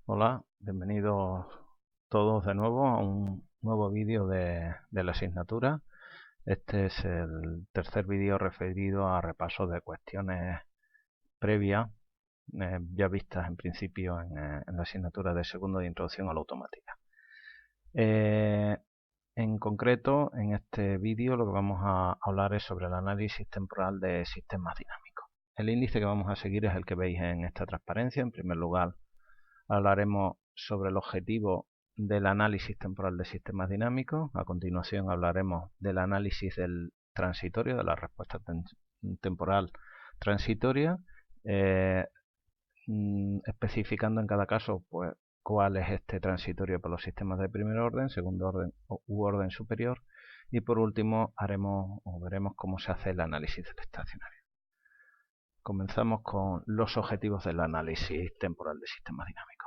Hola, bienvenidos todos de nuevo a un nuevo vídeo de la asignatura. Este es el tercer vídeo referido a repaso de cuestiones previas, ya vistas en principio en la asignatura de segundo de introducción a la automática. En concreto, en este vídeo lo que vamos a hablar es sobre el análisis temporal de sistemas dinámicos. El índice que vamos a seguir es el que veis en esta transparencia. En primer lugar, hablaremos sobre el objetivo del análisis temporal de sistemas dinámicos. A continuación hablaremos del análisis del transitorio, de la respuesta temporal transitoria, especificando en cada caso pues, cuál es este transitorio para los sistemas de primer orden, segundo orden u orden superior. Y por último veremos cómo se hace el análisis del estacionario. Comenzamos con los objetivos del análisis temporal de sistemas dinámicos.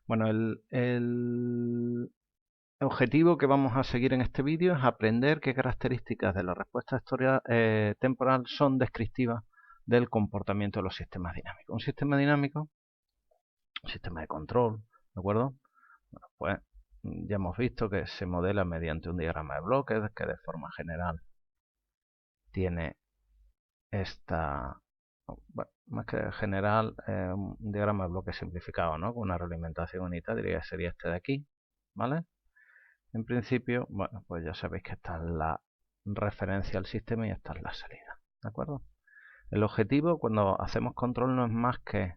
Bueno, el objetivo que vamos a seguir en este vídeo es aprender qué características de la respuesta temporal son descriptivas del comportamiento de los sistemas dinámicos. Un sistema dinámico, un sistema de control, ¿de acuerdo? Bueno, pues ya hemos visto que se modela mediante un diagrama de bloques que de forma general tiene bueno, más que general, un diagrama de bloques simplificado, ¿no? Con una realimentación unitaria, que sería este de aquí, ¿vale? En principio, bueno, pues ya sabéis que esta es la referencia al sistema y esta es la salida, ¿de acuerdo? El objetivo cuando hacemos control no es más que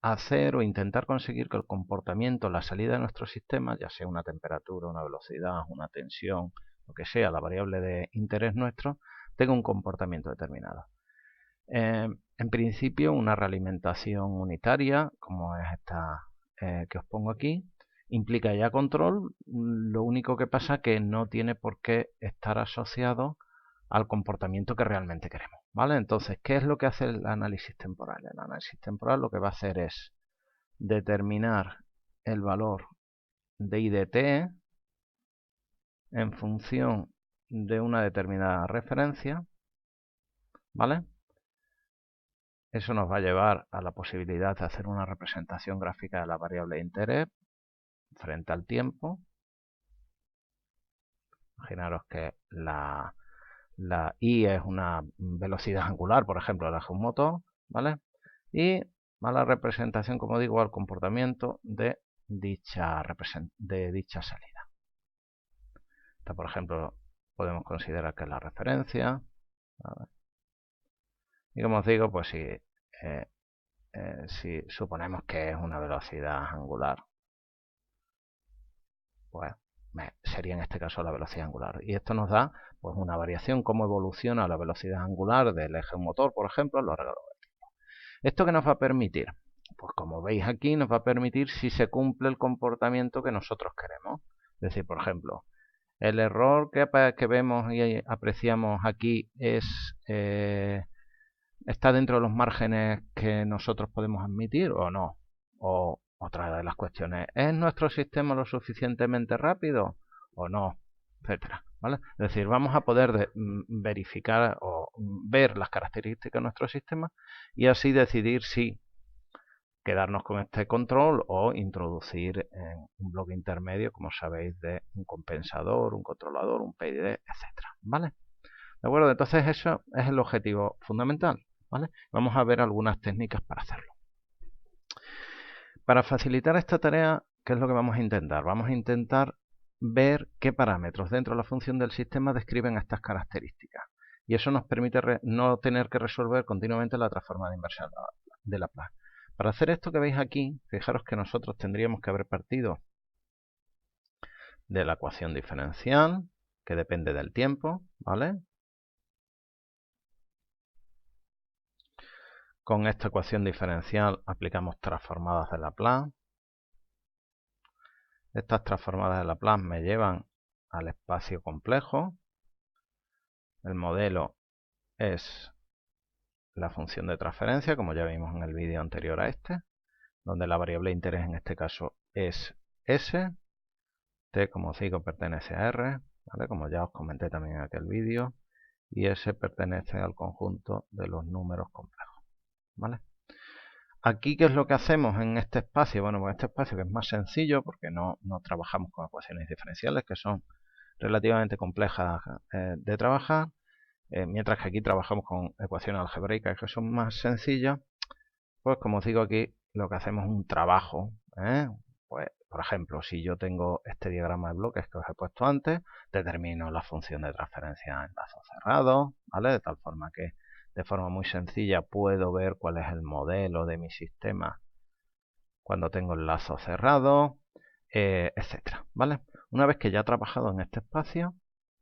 hacer o intentar conseguir que el comportamiento, la salida de nuestro sistema, ya sea una temperatura, una velocidad, una tensión, lo que sea, la variable de interés nuestro, tenga un comportamiento determinado. En principio, una realimentación unitaria, como es esta que os pongo aquí, implica ya control. Lo único que pasa es que no tiene por qué estar asociado al comportamiento que realmente queremos, ¿vale? Entonces, ¿qué es lo que hace el análisis temporal? El análisis temporal lo que va a hacer es determinar el valor de I de t en función de una determinada referencia, ¿vale? Eso nos va a llevar a la posibilidad de hacer una representación gráfica de la variable de interés frente al tiempo. Imaginaros que la I es una velocidad angular, por ejemplo, de un motor, ¿vale? Y a la representación, como digo, al comportamiento de dicha salida. Esta, por ejemplo, podemos considerar que es la referencia, ¿vale? Y como os digo, pues si suponemos que es una velocidad angular, pues sería en este caso la velocidad angular. Y esto nos da pues una variación, cómo evoluciona la velocidad angular del eje motor, por ejemplo, a lo largo del tiempo. ¿Esto qué nos va a permitir? Pues como veis aquí, nos va a permitir si se cumple el comportamiento que nosotros queremos. Es decir, por ejemplo, el error que vemos y apreciamos aquí está dentro de los márgenes que nosotros podemos admitir o no. O otra de las cuestiones, ¿es nuestro sistema lo suficientemente rápido o no? Etcétera, ¿vale? Es decir, vamos a poder verificar o ver las características de nuestro sistema y así decidir si quedarnos con este control o introducir en un bloque intermedio, como sabéis, de un compensador, un controlador, un PID, etcétera, ¿vale? ¿De acuerdo? Entonces eso es el objetivo fundamental, ¿vale? Vamos a ver algunas técnicas para hacerlo. Para facilitar esta tarea, ¿qué es lo que vamos a intentar? Vamos a intentar ver qué parámetros dentro de la función del sistema describen estas características. Y eso nos permite no tener que resolver continuamente la transformada inversa de Laplace. Para hacer esto que veis aquí, fijaros que nosotros tendríamos que haber partido de la ecuación diferencial, que depende del tiempo, ¿vale? Con esta ecuación diferencial aplicamos transformadas de Laplace. Estas transformadas de Laplace me llevan al espacio complejo. El modelo es la función de transferencia, como ya vimos en el vídeo anterior a este, donde la variable de interés en este caso es S. T, como os digo, pertenece a R, ¿vale? Como ya os comenté también en aquel vídeo. y S pertenece al conjunto de los números complejos, ¿vale? Aquí, ¿qué es lo que hacemos en este espacio? Bueno, pues este espacio que es más sencillo porque no trabajamos con ecuaciones diferenciales que son relativamente complejas de trabajar, mientras que aquí trabajamos con ecuaciones algebraicas que son más sencillas. Pues como os digo, aquí lo que hacemos es un trabajo, pues por ejemplo, si yo tengo este diagrama de bloques que os he puesto antes, determino la función de transferencia en lazo cerrado, ¿vale? De tal forma que de forma muy sencilla puedo ver cuál es el modelo de mi sistema cuando tengo el lazo cerrado, etcétera, ¿vale? Una vez que ya he trabajado en este espacio,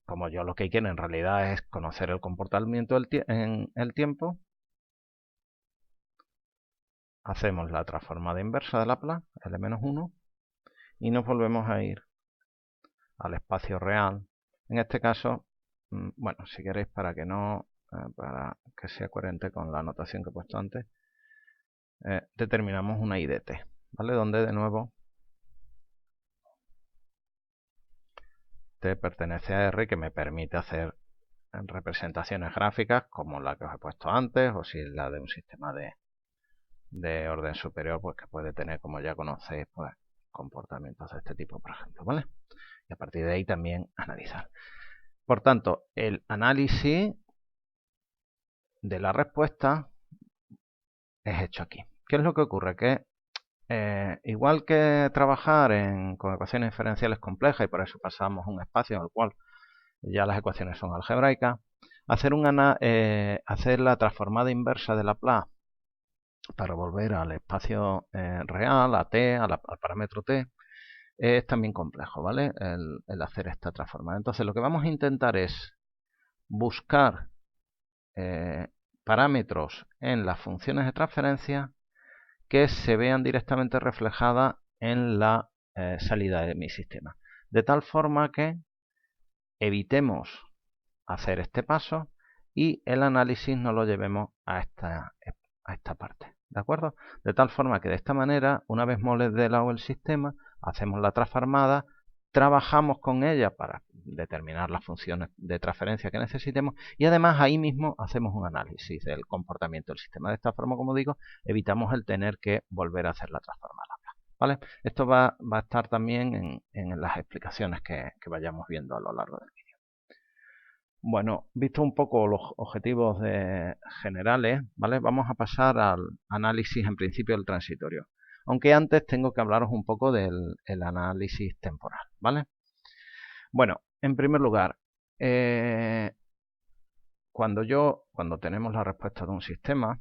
como yo lo que quiero en realidad es conocer el comportamiento en el tiempo, hacemos la transformada inversa de Laplace, L-1, y nos volvemos a ir al espacio real. En este caso, bueno, si queréis, para que sea coherente con la anotación que he puesto antes, determinamos una IDT, ¿vale? Donde de nuevo T pertenece a R, que me permite hacer representaciones gráficas como la que os he puesto antes, o si es la de un sistema de orden superior, pues que puede tener, como ya conocéis, pues comportamientos de este tipo, por ejemplo, ¿vale? Y a partir de ahí también analizar. Por tanto, el análisis de la respuesta es hecho aquí. ¿Qué es lo que ocurre? Que igual que trabajar con ecuaciones diferenciales complejas, y por eso pasamos un espacio en el cual ya las ecuaciones son algebraicas, hacer la transformada inversa de Laplace para volver al espacio real, a t, al parámetro t, es también complejo, ¿vale? El hacer esta transformada. Entonces lo que vamos a intentar es buscar parámetros en las funciones de transferencia que se vean directamente reflejadas en la salida de mi sistema. De tal forma que evitemos hacer este paso y el análisis no lo llevemos a esta parte. ¿De acuerdo? De tal forma que de esta manera, una vez modelado el sistema, hacemos la transformada, trabajamos con ella para determinar las funciones de transferencia que necesitemos y además ahí mismo hacemos un análisis del comportamiento del sistema. De esta forma, como digo, evitamos el tener que volver a hacer la transformada. ¿Vale? Esto va a estar también en las explicaciones que vayamos viendo a lo largo del vídeo. Bueno, visto un poco los objetivos generales, ¿vale? Vamos a pasar al análisis en principio del transitorio. Aunque antes tengo que hablaros un poco del análisis temporal, ¿vale? Bueno, en primer lugar, cuando tenemos la respuesta de un sistema,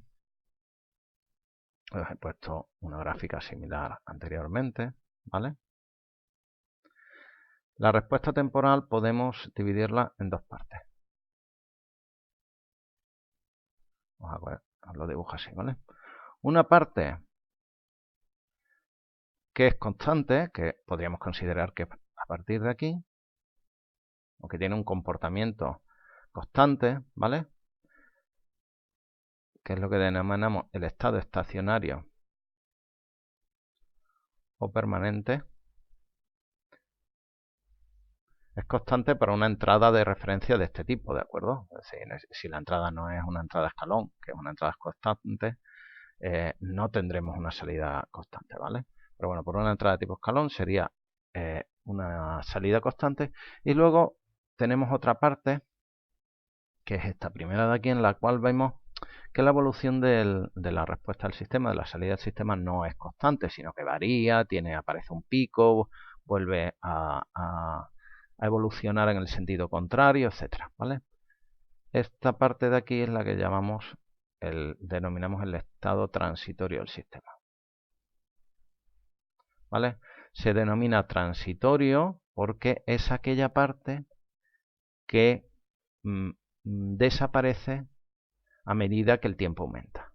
os he puesto una gráfica similar anteriormente, ¿vale? La respuesta temporal podemos dividirla en dos partes. Os lo dibujo así, ¿vale? Una parte que es constante, que podríamos considerar que a partir de aquí, o que tiene un comportamiento constante, ¿vale? Que es lo que denominamos el estado estacionario o permanente. Es constante para una entrada de referencia de este tipo, ¿de acuerdo? Es decir, si la entrada no es una entrada escalón, que es una entrada constante, no tendremos una salida constante, ¿vale? Pero bueno, por una entrada de tipo escalón sería una salida constante. Y luego tenemos otra parte, que es esta primera de aquí, en la cual vemos que la evolución de la respuesta al sistema, de la salida del sistema, no es constante, sino que varía, aparece un pico, vuelve a evolucionar en el sentido contrario, etcétera, ¿vale? Esta parte de aquí es la que denominamos el estado transitorio del sistema, ¿vale? Se denomina transitorio porque es aquella parte que desaparece a medida que el tiempo aumenta.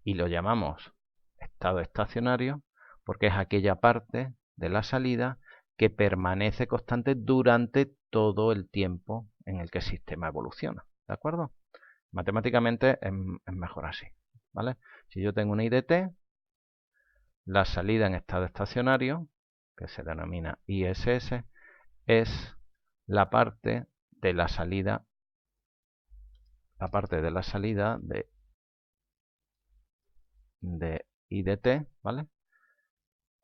Y lo llamamos estado estacionario porque es aquella parte de la salida que permanece constante durante todo el tiempo en el que el sistema evoluciona. ¿De acuerdo? Matemáticamente es mejor así, ¿vale? Si yo tengo una IDT, la salida en estado estacionario, que se denomina ISS, es la parte de la salida la parte de la salida de I de t, ¿vale?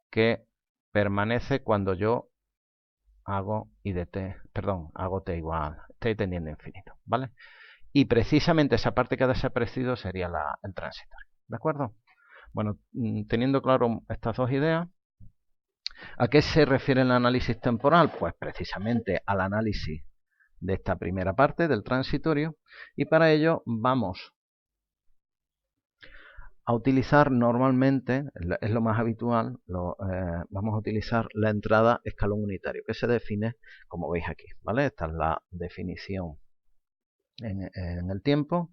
Que permanece cuando yo hago I de t, perdón, hago t igual, t tendiendo a infinito, ¿vale? Y precisamente esa parte que ha desaparecido sería el transitorio, ¿de acuerdo? Bueno, teniendo claro estas dos ideas, ¿a qué se refiere el análisis temporal? Pues precisamente al análisis de esta primera parte del transitorio, y para ello vamos a utilizar normalmente, es lo más habitual, vamos a utilizar la entrada escalón unitario, que se define como veis aquí, ¿vale? Esta es la definición en el tiempo.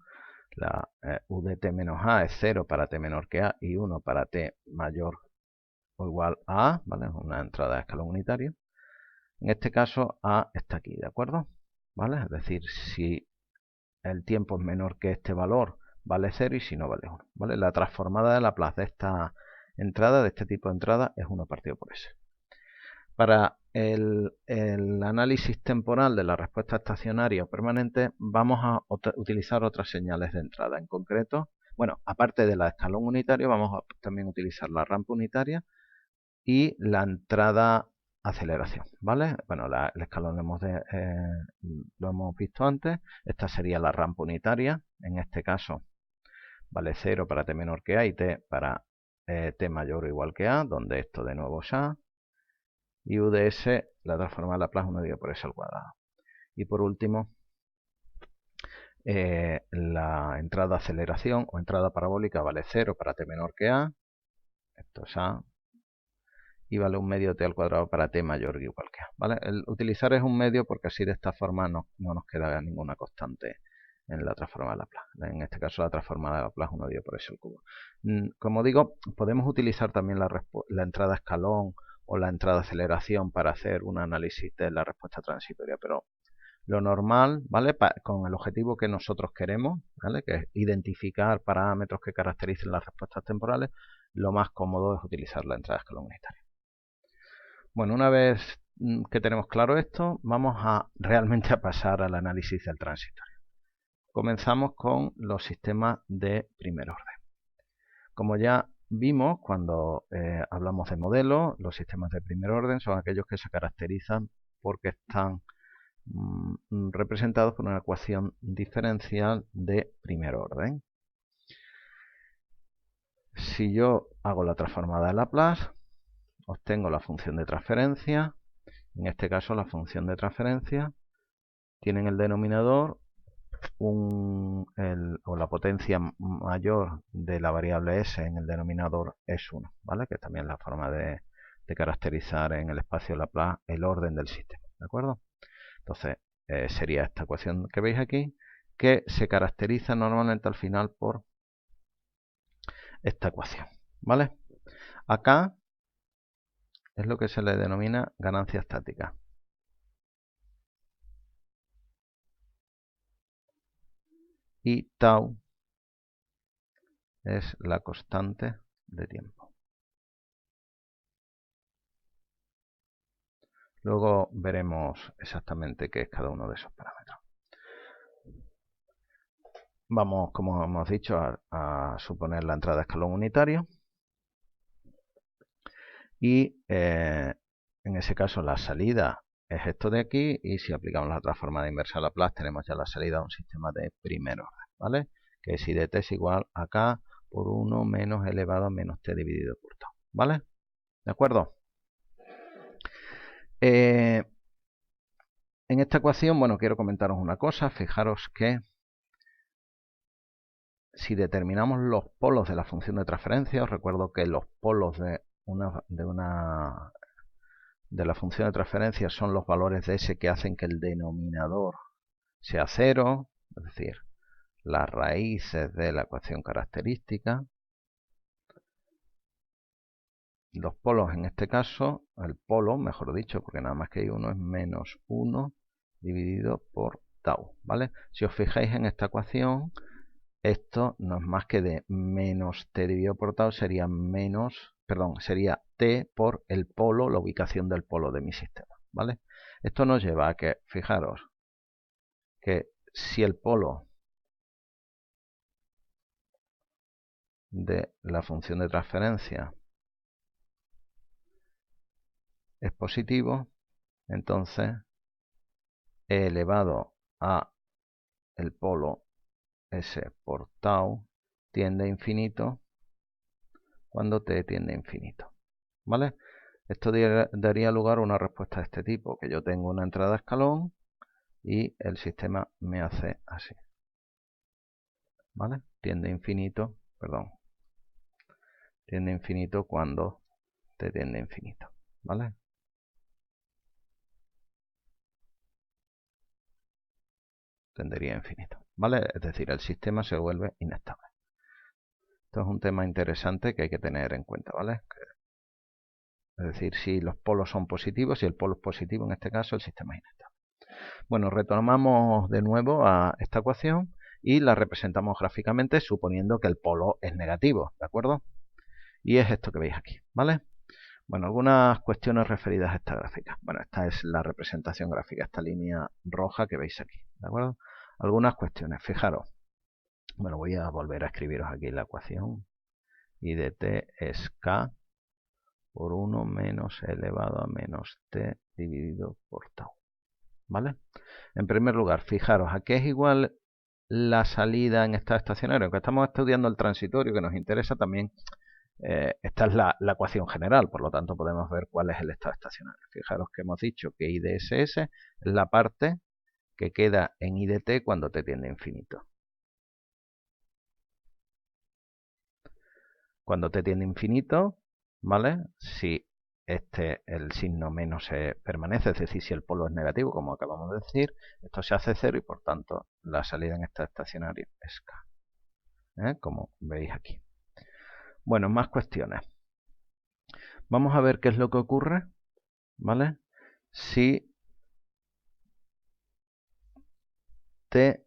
La u de t menos a es 0 para t menor que a y 1 para t mayor o igual a a, ¿vale? Es una entrada de escalón unitario. En este caso a está aquí, ¿de acuerdo? ¿Vale? Es decir, si el tiempo es menor que este valor, vale 0 y si no, vale 1. ¿Vale? La transformada de Laplace de esta entrada, de este tipo de entrada, es 1 partido por s. Para el análisis temporal de la respuesta estacionaria o permanente, vamos a utilizar otras señales de entrada. En concreto, bueno, aparte de la escalón unitario, vamos a también utilizar la rampa unitaria y la entrada aceleración, ¿vale? Bueno, el escalón lo hemos visto antes. Esta sería la rampa unitaria. En este caso, vale 0 para t menor que a y t para t mayor o igual que a, donde esto de nuevo es a. Y u de s, la transforma de Laplace 1 dividido por s al cuadrado. Y por último, la entrada aceleración o entrada parabólica vale 0 para t menor que a. Esto es a. Y vale un medio t al cuadrado para t mayor o igual que a, ¿vale? El utilizar es un medio porque así de esta forma no nos queda ninguna constante en la transformada de Laplace. En este caso la transformada de Laplace 1 dividido por s al cubo. Como digo, podemos utilizar también la entrada escalón o la entrada aceleración para hacer un análisis de la respuesta transitoria, pero lo normal, ¿vale? Con el objetivo que nosotros queremos, ¿vale? Que es identificar parámetros que caractericen las respuestas temporales, lo más cómodo es utilizar la entrada escalón unitaria. Bueno, una vez que tenemos claro esto, vamos realmente a pasar al análisis del transitorio. Comenzamos con los sistemas de primer orden. Como ya vimos cuando hablamos de modelos, los sistemas de primer orden son aquellos que se caracterizan porque están representados por una ecuación diferencial de primer orden. Si yo hago la transformada de Laplace, obtengo la función de transferencia. En este caso, la función de transferencia tiene en el denominador o la potencia mayor de la variable s en el denominador es 1, ¿vale? Que también es la forma de caracterizar en el espacio Laplace el orden del sistema, ¿de acuerdo? Entonces, sería esta ecuación que veis aquí, que se caracteriza normalmente al final por esta ecuación, ¿vale? Acá es lo que se le denomina ganancia estática. Y tau es la constante de tiempo. Luego veremos exactamente qué es cada uno de esos parámetros. Vamos, como hemos dicho, a suponer la entrada de escalón unitario. Y en ese caso la salida es esto de aquí, y si aplicamos la transformada inversa a Laplace tenemos ya la salida a un sistema de primer orden, ¿vale? Que es I de t es igual a k por 1 menos elevado a menos t dividido por tau, ¿vale? ¿De acuerdo? En esta ecuación, bueno, quiero comentaros una cosa. Fijaros que si determinamos los polos de la función de transferencia, os recuerdo que los polos de la función de transferencia son los valores de s que hacen que el denominador sea 0, es decir, las raíces de la ecuación característica. Los polos en este caso, el polo, mejor dicho, porque nada más que hay uno, es menos 1 dividido por tau, ¿vale? Si os fijáis en esta ecuación, esto no es más que de menos t dividido por tau, sería sería t por el polo, la ubicación del polo de mi sistema, ¿vale? Esto nos lleva a que, fijaros, que si el polo de la función de transferencia es positivo, entonces e elevado a el polo S por tau tiende a infinito cuando t tiende a infinito. ¿Vale? Esto daría lugar a una respuesta de este tipo, que yo tengo una entrada a escalón y el sistema me hace así. ¿Vale? Tiende a infinito, perdón. Tiende a infinito cuando t tiende a infinito. ¿Vale? Tendería a infinito. ¿Vale? Es decir, el sistema se vuelve inestable. Esto es un tema interesante que hay que tener en cuenta, ¿vale? Es decir, si los polos son positivos, si el polo es positivo en este caso, el sistema es inestable. Bueno, retomamos de nuevo a esta ecuación y la representamos gráficamente suponiendo que el polo es negativo, ¿de acuerdo? Y es esto que veis aquí, ¿vale? Bueno, algunas cuestiones referidas a esta gráfica. Bueno, esta es la representación gráfica, esta línea roja que veis aquí, ¿de acuerdo? Algunas cuestiones, fijaros. Bueno, voy a volver a escribiros aquí la ecuación. I de t es k por 1 menos elevado a menos t dividido por tau. ¿Vale? En primer lugar, fijaros, ¿a qué es igual la salida en estado estacionario? Aunque estamos estudiando el transitorio, que nos interesa también, esta es la ecuación general, por lo tanto podemos ver cuál es el estado estacionario. Fijaros que hemos dicho que I de SS es la parte que queda en I de t cuando t tiende a infinito. Cuando t tiende a infinito, ¿vale? Si el signo menos permanece, es decir, si el polo es negativo, como acabamos de decir, esto se hace cero y por tanto la salida en estado estacionario es k, como veis aquí. Bueno, más cuestiones. Vamos a ver qué es lo que ocurre, ¿vale? Si t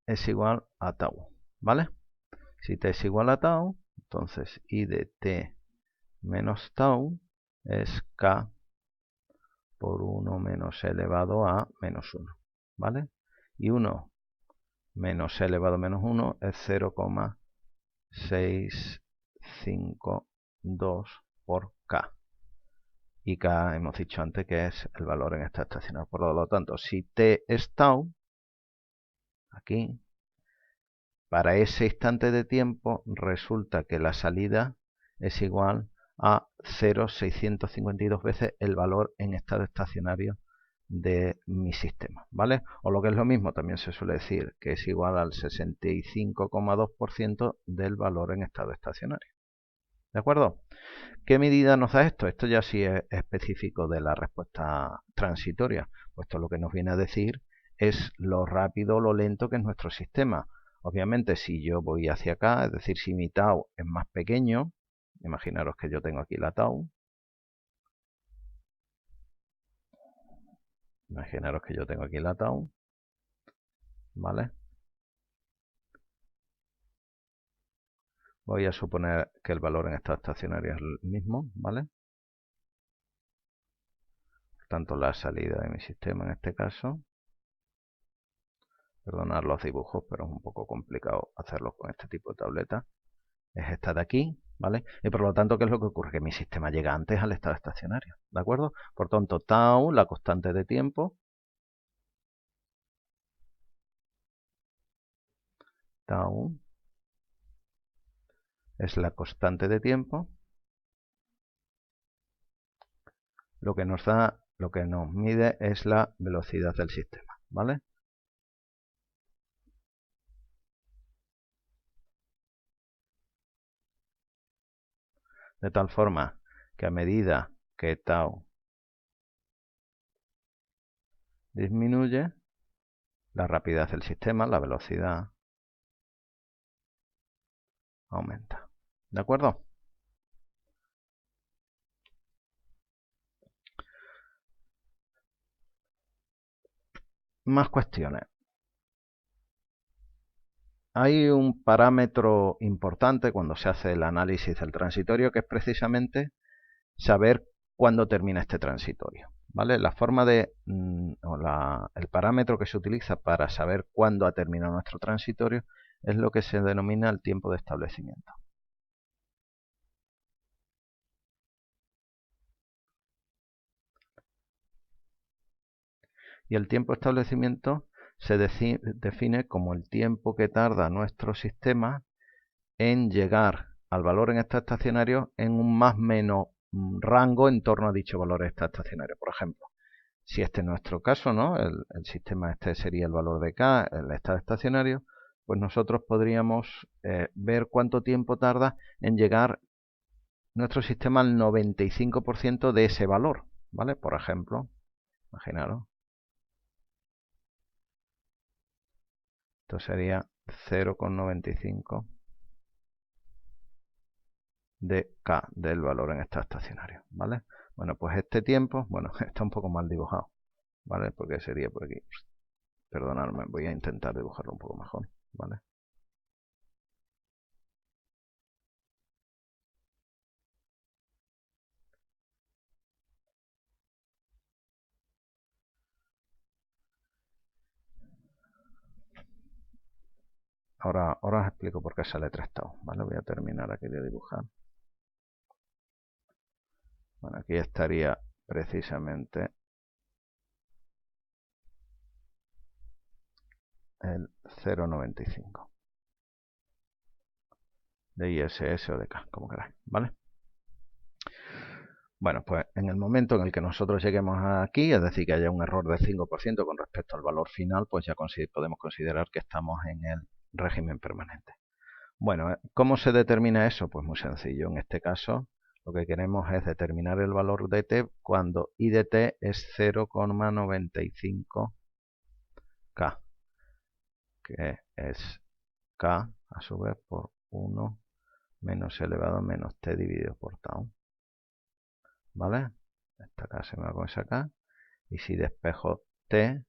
es igual a tau, ¿vale? Si t es igual a tau, entonces I de t menos tau es k por 1 menos elevado a menos 1, ¿vale? Y 1 menos elevado a menos 1 es 0,652 por k. Y k hemos dicho antes que es el valor en estado estacionario. Por lo tanto, si t es tau, aquí, para ese instante de tiempo resulta que la salida es igual a 0,652 veces el valor en estado estacionario de mi sistema, ¿vale? O lo que es lo mismo, también se suele decir que es igual al 65,2% del valor en estado estacionario. ¿De acuerdo? ¿Qué medida nos da esto? Esto ya sí es específico de la respuesta transitoria, puesto lo que nos viene a decir es lo rápido o lo lento que es nuestro sistema. Obviamente, si yo voy hacia acá, es decir, si mi tau es más pequeño, imaginaros que yo tengo aquí la tau, imaginaros que yo tengo aquí la tau, ¿vale? Voy a suponer que el valor en estado estacionario es el mismo, ¿vale? Por tanto, la salida de mi sistema en este caso, perdonad los dibujos, pero es un poco complicado hacerlo con este tipo de tableta, es esta de aquí, ¿vale? Y por lo tanto, ¿qué es lo que ocurre? Que mi sistema llega antes al estado estacionario, ¿de acuerdo? Por tanto, tau, la constante de tiempo, tau es la constante de tiempo, lo que nos mide es la velocidad del sistema, ¿vale? De tal forma que a medida que tau disminuye, la rapidez del sistema, la velocidad, aumenta. ¿De acuerdo? Más cuestiones. Hay un parámetro importante cuando se hace el análisis del transitorio, que es precisamente saber cuándo termina este transitorio, ¿vale? La forma de, el parámetro que se utiliza para saber cuándo ha terminado nuestro transitorio es lo que se denomina el tiempo de establecimiento, y el tiempo de establecimiento se define como el tiempo que tarda nuestro sistema en llegar al valor en estado estacionario en un más o menos rango en torno a dicho valor en estado estacionario. Por ejemplo, si este es nuestro caso, ¿no? El sistema este sería el valor de K, el estado estacionario, pues nosotros podríamos ver cuánto tiempo tarda en llegar nuestro sistema al 95% de ese valor, ¿vale? Por ejemplo, imaginaros, esto sería 0,95 de K del valor en estado estacionario, ¿vale? Bueno, pues este tiempo, bueno, está un poco mal dibujado, ¿vale? Porque sería por aquí. Perdonadme, voy a intentar dibujarlo un poco mejor, ¿vale? Ahora os explico por qué sale 3 tau, ¿vale? Voy a terminar aquí de dibujar. Bueno, aquí estaría precisamente el 0,95 de ISS o de K, como queráis, ¿vale? Bueno, pues en el momento en el que nosotros lleguemos aquí, es decir, que haya un error del 5% con respecto al valor final, pues ya podemos considerar que estamos en el régimen permanente. Bueno, ¿cómo se determina eso? Pues muy sencillo. En este caso, lo que queremos es determinar el valor de t cuando I de t es 0,95 K, que es K a su vez por 1 menos elevado a menos t dividido por tau. ¿Vale? Esta K se me va con esa K. Y si despejo t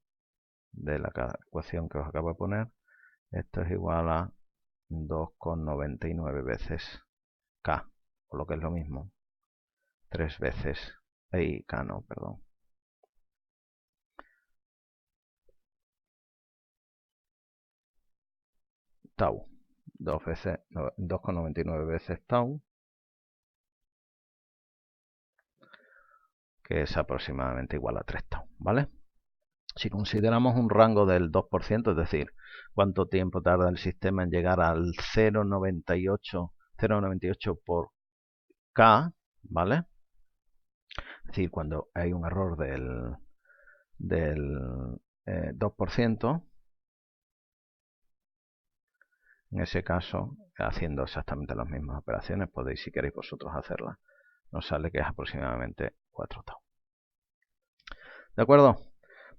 de la ecuación que os acabo de poner, esto es igual a 2,99 veces K, o lo que es lo mismo, 3 veces K, no, perdón. Tau, 2,99 veces tau, que es aproximadamente igual a 3 tau, ¿vale? Si consideramos un rango del 2%, es decir, cuánto tiempo tarda el sistema en llegar al 0,98 por K, ¿vale? Es decir, cuando hay un error del 2%, en ese caso, haciendo exactamente las mismas operaciones, podéis, si queréis vosotros hacerlas, nos sale que es aproximadamente 4 tau. ¿De acuerdo?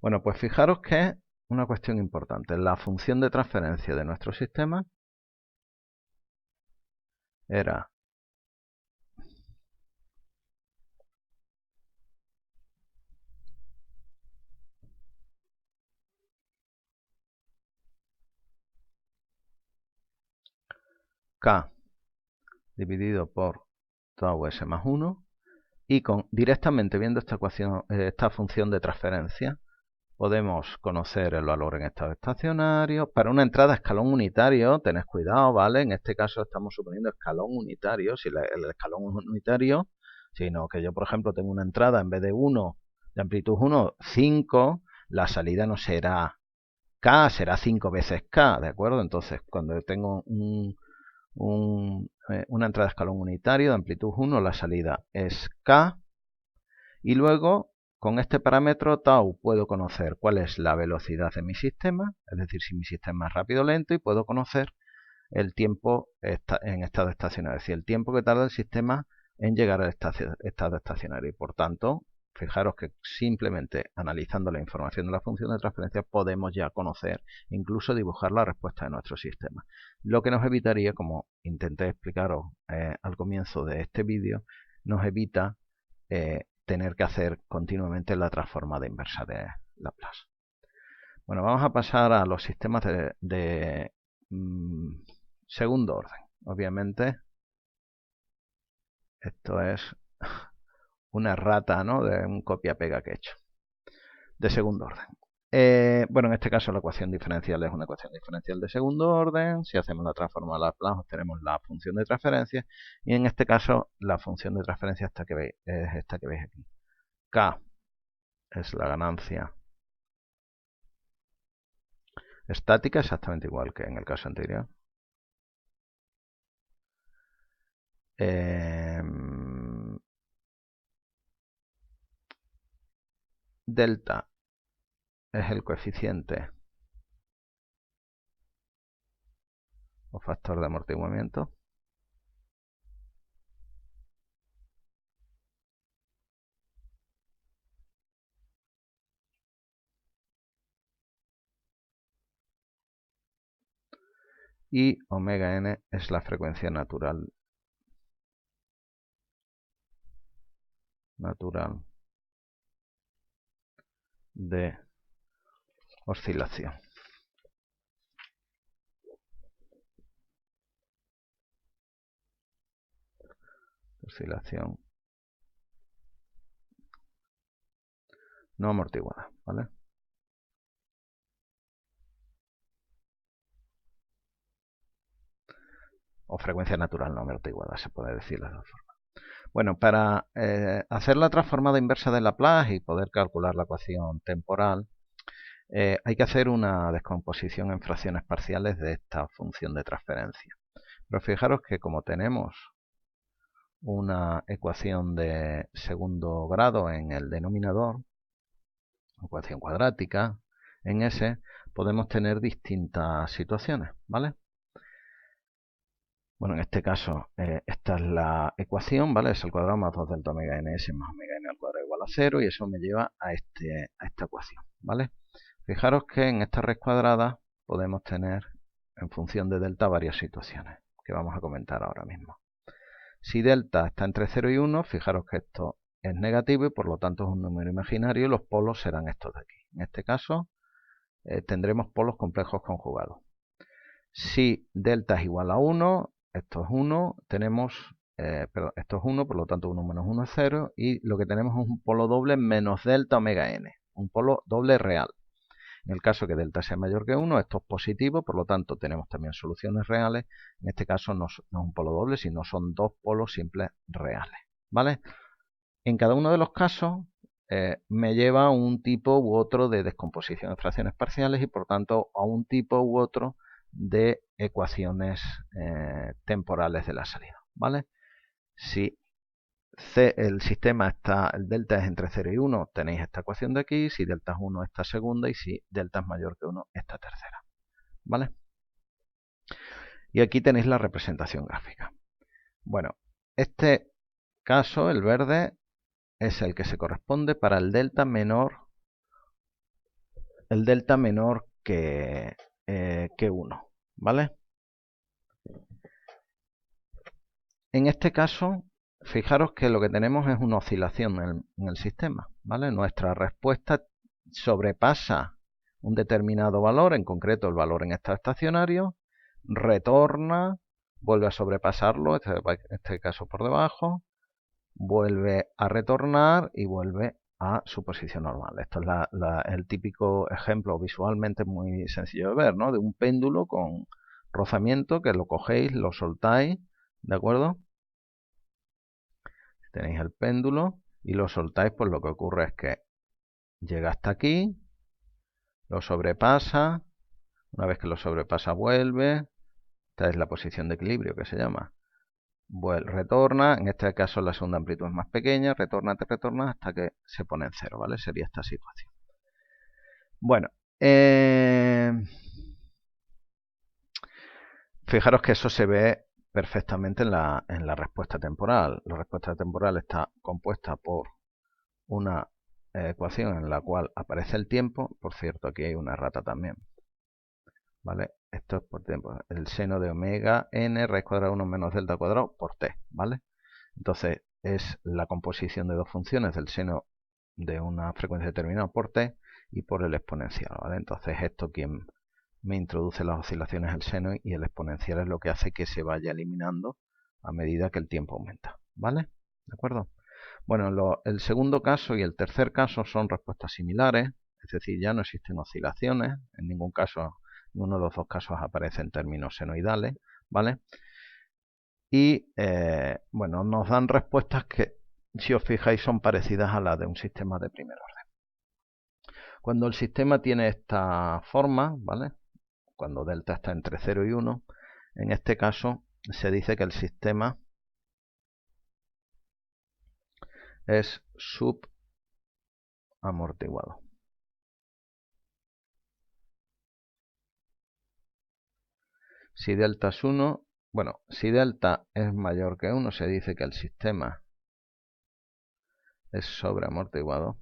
Bueno, pues fijaros que una cuestión importante, la función de transferencia de nuestro sistema era K dividido por tau s más 1 y directamente viendo esta ecuación, esta función de transferencia, podemos conocer el valor en estado estacionario. Para una entrada a escalón unitario, tened cuidado, ¿vale? En este caso estamos suponiendo escalón unitario, si el escalón es unitario, sino que yo, por ejemplo, tengo una entrada en vez de 1, de amplitud 1, 5, la salida no será K, será 5 veces K, ¿de acuerdo? Entonces, cuando tengo una entrada de escalón unitario de amplitud 1, la salida es K, y luego con este parámetro tau puedo conocer cuál es la velocidad de mi sistema, es decir, si mi sistema es rápido o lento, y puedo conocer el tiempo en estado estacionario, es decir, el tiempo que tarda el sistema en llegar al estado estacionario. Y por tanto, fijaros que simplemente analizando la información de la función de transferencia podemos ya conocer, incluso dibujar la respuesta de nuestro sistema. Lo que nos evitaría, como intenté explicaros al comienzo de este vídeo, nos evita tener que hacer continuamente la transformada inversa de Laplace. Bueno, vamos a pasar a los sistemas de segundo orden. Obviamente, esto es una errata, ¿no?, de un copia-pega que he hecho. De segundo orden. Bueno, en este caso la ecuación diferencial es una ecuación diferencial de segundo orden. Si hacemos la transforma de Laplace, obtenemos la función de transferencia. Y en este caso, la función de transferencia es esta que veis aquí. K es la ganancia Estática exactamente igual que en el caso anterior. Delta es el coeficiente o factor de amortiguamiento. Y omega n es la frecuencia natural de oscilación. Oscilación no amortiguada, ¿vale? O frecuencia natural no amortiguada, se puede decir de las dos formas. Bueno, para hacer la transformada inversa de Laplace y poder calcular la ecuación temporal, hay que hacer una descomposición en fracciones parciales de esta función de transferencia. Pero fijaros que como tenemos una ecuación de segundo grado en el denominador, ecuación cuadrática, en S podemos tener distintas situaciones, ¿vale? Bueno, en este caso, esta es la ecuación, ¿vale? Es al cuadrado más 2 delta omega ns más omega n al cuadrado igual a 0, y eso me lleva a esta ecuación, ¿vale? Fijaros que en esta red cuadrada podemos tener, en función de delta, varias situaciones que vamos a comentar ahora mismo. Si delta está entre 0 y 1, fijaros que esto es negativo y por lo tanto es un número imaginario, y los polos serán estos de aquí. En este caso tendremos polos complejos conjugados. Si delta es igual a 1, esto es 1, esto es 1, por lo tanto 1 menos 1 es 0, y lo que tenemos es un polo doble menos delta omega n, un polo doble real. En el caso que delta sea mayor que 1, esto es positivo, por lo tanto tenemos también soluciones reales. En este caso no es un polo doble, sino son dos polos simples reales, ¿vale? En cada uno de los casos me lleva a un tipo u otro de descomposición de fracciones parciales y por tanto a un tipo u otro de ecuaciones temporales de la salida, ¿vale? Si el sistema el delta es entre 0 y 1, tenéis esta ecuación de aquí. Si delta es 1, esta segunda, y si delta es mayor que 1, esta tercera, ¿vale? Y aquí tenéis la representación gráfica. Bueno, este caso, el verde, es el que se corresponde para el delta menor que 1, ¿vale? En este caso, fijaros que lo que tenemos es una oscilación en el sistema, ¿vale? Nuestra respuesta sobrepasa un determinado valor, en concreto el valor en estado estacionario, retorna, vuelve a sobrepasarlo, en este caso por debajo, vuelve a retornar y vuelve a su posición normal. Esto es el típico ejemplo visualmente muy sencillo de ver, ¿no? De un péndulo con rozamiento, que lo cogéis, lo soltáis, ¿de acuerdo? Tenéis el péndulo y lo soltáis, pues lo que ocurre es que llega hasta aquí, lo sobrepasa, una vez que lo sobrepasa vuelve, esta es la posición de equilibrio que se llama, retorna, en este caso la segunda amplitud es más pequeña, retorna hasta que se pone en cero, ¿vale? Sería esta situación. Bueno, fijaros que eso se ve perfectamente en la respuesta temporal. La respuesta temporal está compuesta por una ecuación en la cual aparece el tiempo. Por cierto, aquí hay una errata también, ¿vale? Esto es por tiempo. El seno de omega n raíz cuadrada 1 menos delta cuadrado por t, ¿vale? Entonces es la composición de dos funciones del seno de una frecuencia determinada por t y por el exponencial, ¿vale? Entonces esto quien me introduce las oscilaciones del seno, y el exponencial es lo que hace que se vaya eliminando a medida que el tiempo aumenta, ¿vale? ¿De acuerdo? Bueno, el segundo caso y el tercer caso son respuestas similares, es decir, ya no existen oscilaciones, en ningún caso, ninguno de los dos casos aparece en términos senoidales, ¿vale? Y bueno, nos dan respuestas que, si os fijáis, son parecidas a las de un sistema de primer orden. Cuando el sistema tiene esta forma, ¿vale? cuando delta está entre 0 y 1, en este caso se dice que el sistema es subamortiguado. Si delta es 1, bueno, si delta es mayor que 1, se dice que el sistema es sobreamortiguado.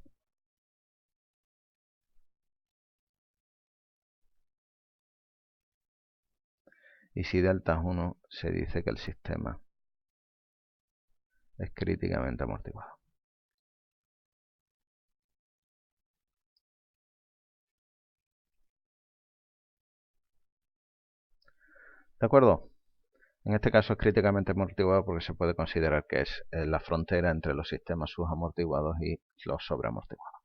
Y si delta es 1, se dice que el sistema es críticamente amortiguado. ¿De acuerdo? En este caso es críticamente amortiguado porque se puede considerar que es la frontera entre los sistemas subamortiguados y los sobreamortiguados.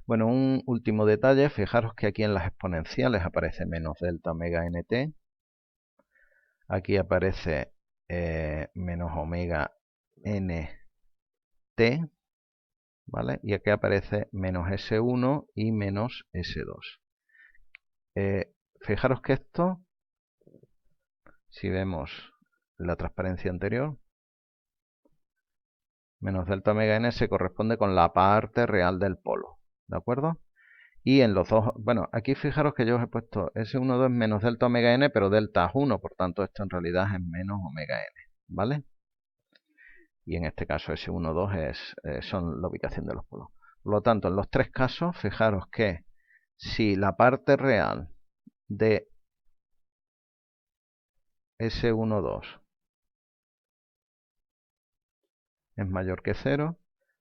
Bueno, un último detalle, fijaros que aquí en las exponenciales aparece menos delta omega nt, aquí aparece menos omega nt, ¿vale? Y aquí aparece menos S1 y menos S2. Fijaros que esto, si vemos la transparencia anterior, menos delta omega n se corresponde con la parte real del polo, ¿de acuerdo? Y en los dos, bueno, aquí fijaros que yo os he puesto S12 es menos delta omega n, pero delta es 1, por tanto esto en realidad es menos omega n, ¿vale? Y en este caso S12 son la ubicación de los polos. Por lo tanto, en los tres casos, fijaros que si la parte real de S12 es mayor que 0,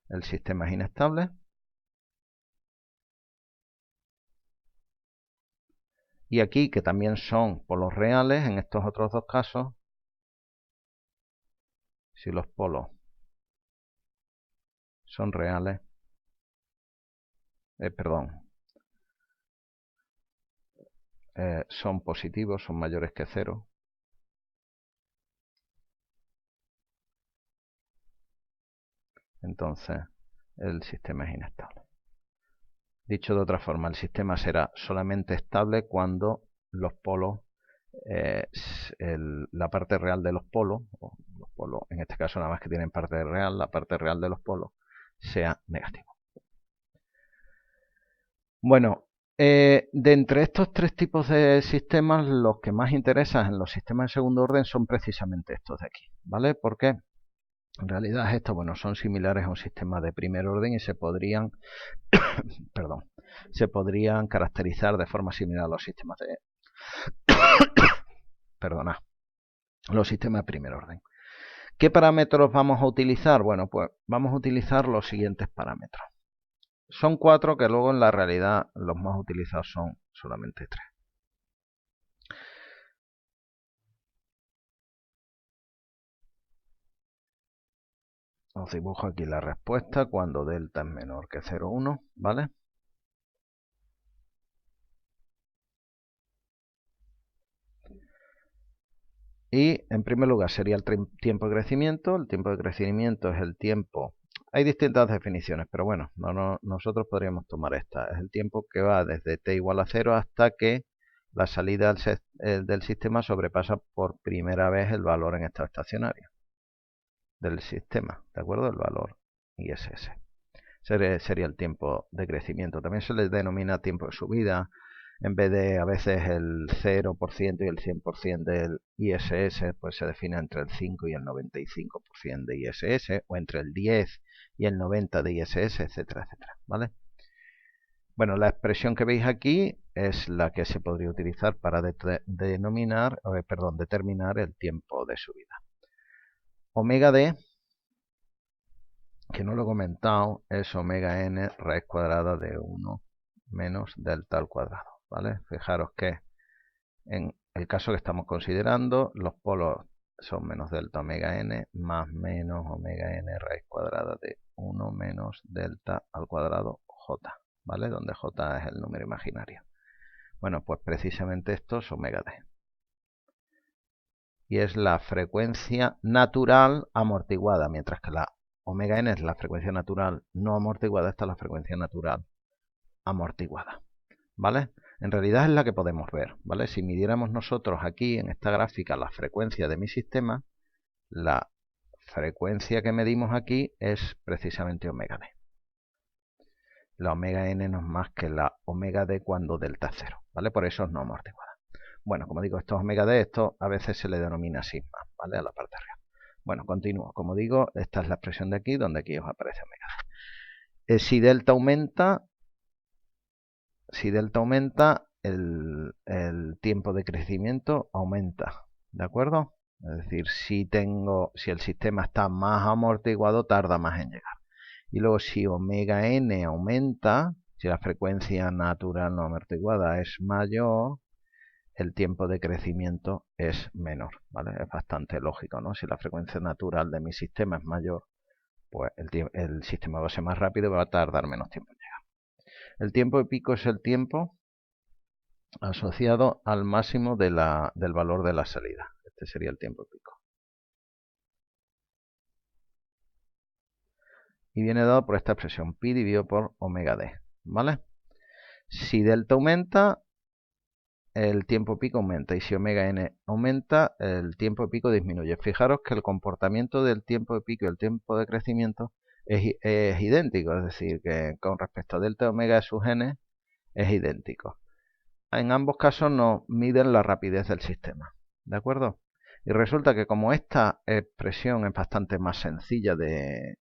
el sistema es inestable. Y aquí, que también son polos reales, en estos otros dos casos, si los polos son reales, son positivos, son mayores que 0, entonces el sistema es inestable. Dicho de otra forma, el sistema será solamente estable cuando los polos, la parte real de los polos, en este caso nada más que tienen parte real, la parte real de los polos sea negativo. Bueno, de entre estos tres tipos de sistemas, los que más interesan en los sistemas de segundo orden son precisamente estos de aquí, ¿vale? Porque en realidad estos, bueno, son similares a un sistema de primer orden y se podrían, perdón, se podrían caracterizar de forma similar a los sistemas de, los sistemas de primer orden. ¿Qué parámetros vamos a utilizar? Bueno, pues vamos a utilizar los siguientes parámetros. Son 4 que luego en la realidad los más utilizados son solamente 3. Os dibujo aquí la respuesta cuando delta es menor que 0,1, ¿vale? Y en primer lugar sería el tiempo de crecimiento. El tiempo de crecimiento es el tiempo. Hay distintas definiciones, pero bueno, nosotros podríamos tomar esta. Es el tiempo que va desde t igual a 0 hasta que la salida del sistema sobrepasa por primera vez el valor en estado estacionario del sistema, ¿de acuerdo? El valor ISS. Sería el tiempo de crecimiento. También se le denomina tiempo de subida. En vez de a veces el 0% y el 100% del ISS, pues se define entre el 5 y el 95% de ISS, o entre el 10 y el 90 de ISS, etcétera, etcétera, ¿vale? Bueno, la expresión que veis aquí es la que se podría utilizar para determinar el tiempo de subida. Omega D, que no lo he comentado, es omega n raíz cuadrada de 1 menos delta al cuadrado, ¿vale? Fijaros que en el caso que estamos considerando, los polos son menos delta omega n más menos omega n raíz cuadrada de 1 menos delta al cuadrado j, ¿vale? Donde j es el número imaginario. Bueno, pues precisamente esto es omega d. Y es la frecuencia natural amortiguada, mientras que la omega n es la frecuencia natural no amortiguada, esta es la frecuencia natural amortiguada, ¿vale? en realidad es la que podemos ver, ¿vale? Si midiéramos nosotros aquí en esta gráfica la frecuencia de mi sistema, la frecuencia que medimos aquí es precisamente omega d. La omega n no es más que la omega d cuando delta es 0, ¿vale? Por eso es no amortiguada. Bueno, como digo, esto es omega d, esto a veces se le denomina sigma, ¿vale? A la parte real. Bueno, continúo. Como digo, esta es la expresión de aquí, donde aquí os aparece omega d. Si delta aumenta, el tiempo de crecimiento aumenta, ¿de acuerdo? Es decir, si el sistema está más amortiguado, tarda más en llegar. Y luego si omega n aumenta, si la frecuencia natural no amortiguada es mayor, el tiempo de crecimiento es menor, ¿vale? Es bastante lógico, ¿no? Si la frecuencia natural de mi sistema es mayor, pues el sistema va a ser más rápido y va a tardar menos tiempo en llegar. El tiempo de pico es el tiempo asociado al máximo del valor de la salida. Este sería el tiempo de pico. Y viene dado por esta expresión, pi dividido por omega d, ¿vale? Si delta aumenta, el tiempo pico aumenta, y si omega n aumenta, el tiempo de pico disminuye. Fijaros que el comportamiento del tiempo de pico y el tiempo de crecimiento es idéntico, es decir, que con respecto a delta omega sub n es idéntico. En ambos casos nos miden la rapidez del sistema, ¿de acuerdo? Y resulta que como esta expresión es bastante más sencilla de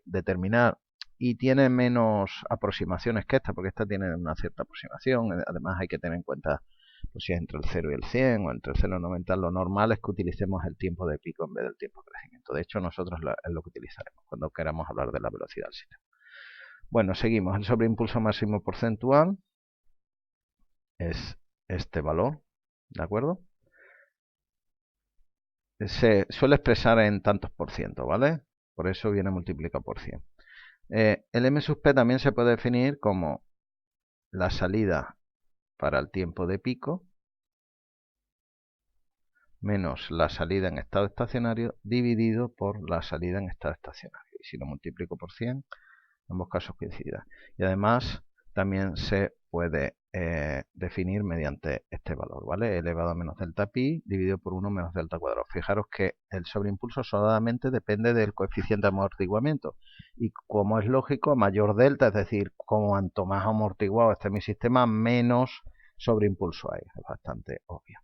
determinar y tiene menos aproximaciones que esta, porque esta tiene una cierta aproximación, además hay que tener en cuenta pues, si es entre el 0 y el 100 o entre el 0 y el 90, lo normal es que utilicemos el tiempo de pico en vez del tiempo de crecimiento. De hecho, nosotros es lo que utilizaremos cuando queramos hablar de la velocidad del sistema. Bueno, seguimos. El sobreimpulso máximo porcentual es este valor, ¿de acuerdo? Se suele expresar en tantos por ciento, ¿vale? Por eso viene multiplicado por 100. El m sub p también se puede definir como la salida para el tiempo de pico menos la salida en estado estacionario dividido por la salida en estado estacionario. Y si lo multiplico por 100, en ambos casos coincidirá. Y además también se puede definir mediante este valor, ¿vale? Elevado a menos delta pi dividido por 1 menos delta cuadrado. Fijaros que el sobreimpulso solamente depende del coeficiente de amortiguamiento. Y como es lógico, a mayor delta, es decir, cuanto más amortiguado esté mi sistema, menos sobreimpulso hay. Es bastante obvio.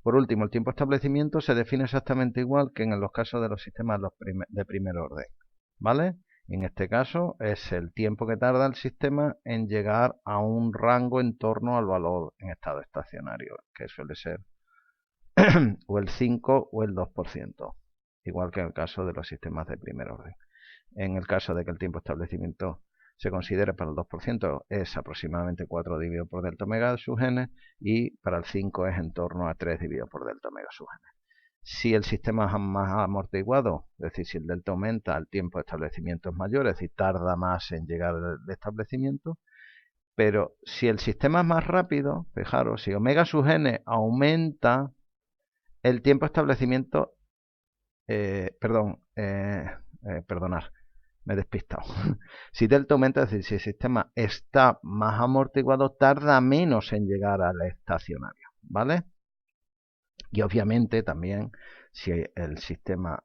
Por último, el tiempo de establecimiento se define exactamente igual que en los casos de los sistemas de primer orden, ¿vale? En este caso es el tiempo que tarda el sistema en llegar a un rango en torno al valor en estado estacionario, que suele ser o el 5 o el 2%, igual que en el caso de los sistemas de primer orden. En el caso de que el tiempo de establecimiento se considere para el 2%, es aproximadamente 4 dividido por delta omega sub n, y para el 5 es en torno a 3 dividido por delta omega sub n. Si el sistema es más amortiguado, es decir, si el delta aumenta, el tiempo de establecimiento es mayor, es decir, tarda más en llegar al establecimiento. Pero si el sistema es más rápido, fijaros, si omega sub n aumenta, el tiempo de establecimiento, perdonar, me he despistado. Si delta aumenta, es decir, si el sistema está más amortiguado, tarda menos en llegar al estacionario, ¿vale? Y obviamente también si el sistema